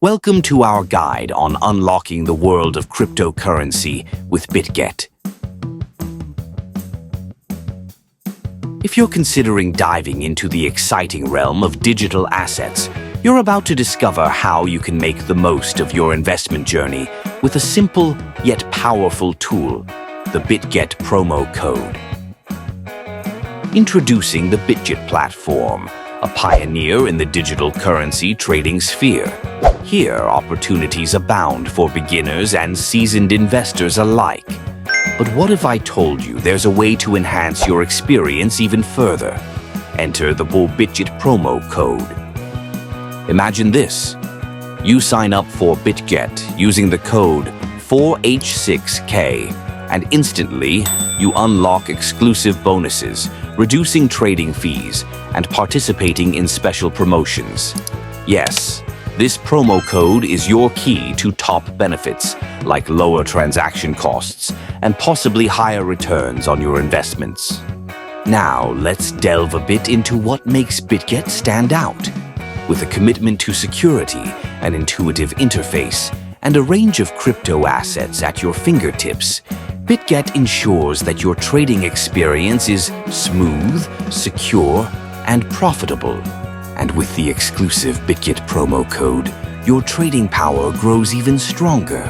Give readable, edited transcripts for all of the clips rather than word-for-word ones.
Welcome to our guide on unlocking the world of cryptocurrency with Bitget. If you're considering diving into the exciting realm of digital assets, you're about to discover how you can make the most of your investment journey with a simple yet powerful tool, the Bitget promo code. Introducing the Bitget platform, a pioneer in the digital currency trading sphere. Here, opportunities abound for beginners and seasoned investors alike. But what if I told you there's a way to enhance your experience even further? Enter the Bitget promo code. Imagine this. You sign up for Bitget using the code 4H6K, and instantly you unlock exclusive bonuses, reducing trading fees, and participating in special promotions. Yes, this promo code is your key to top benefits like lower transaction costs and possibly higher returns on your investments. Now, let's delve a bit into what makes Bitget stand out. With a commitment to security, an intuitive interface, and a range of crypto assets at your fingertips, Bitget ensures that your trading experience is smooth, secure, and profitable. And with the exclusive Bitget promo code, your trading power grows even stronger.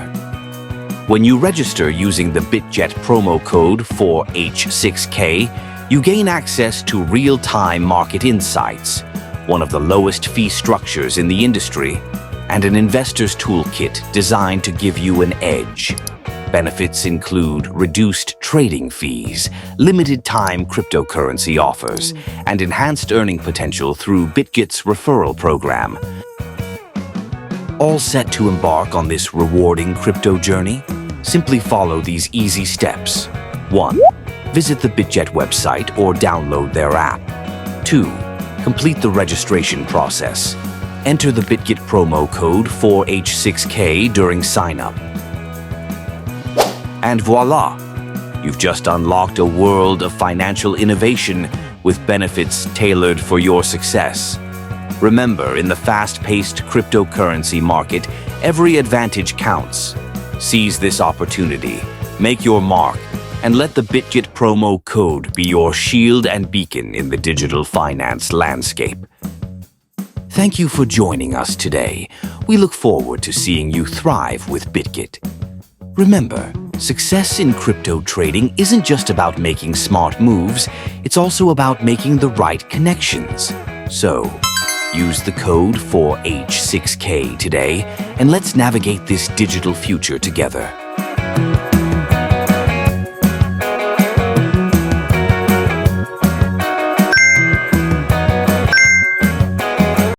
When you register using the Bitget promo code 4H6K, you gain access to real-time market insights, one of the lowest fee structures in the industry, and an investor's toolkit designed to give you an edge. Benefits include reduced trading fees, limited-time cryptocurrency offers, and enhanced earning potential through Bitget's Referral program. All set to embark on this rewarding crypto journey? Simply follow these easy steps. 1. Visit the Bitget website or download their app. 2. Complete the registration process. Enter the Bitget promo code 4H6K during sign-up. And voila! You've just unlocked a world of financial innovation with benefits tailored for your success. Remember, in the fast-paced cryptocurrency market, every advantage counts. Seize this opportunity, make your mark, and let the Bitget promo code be your shield and beacon in the digital finance landscape. Thank you for joining us today. We look forward to seeing you thrive with Bitget. Remember, success in crypto trading isn't just about making smart moves, it's also about making the right connections. So, use the code 4H6K today, and let's navigate this digital future together.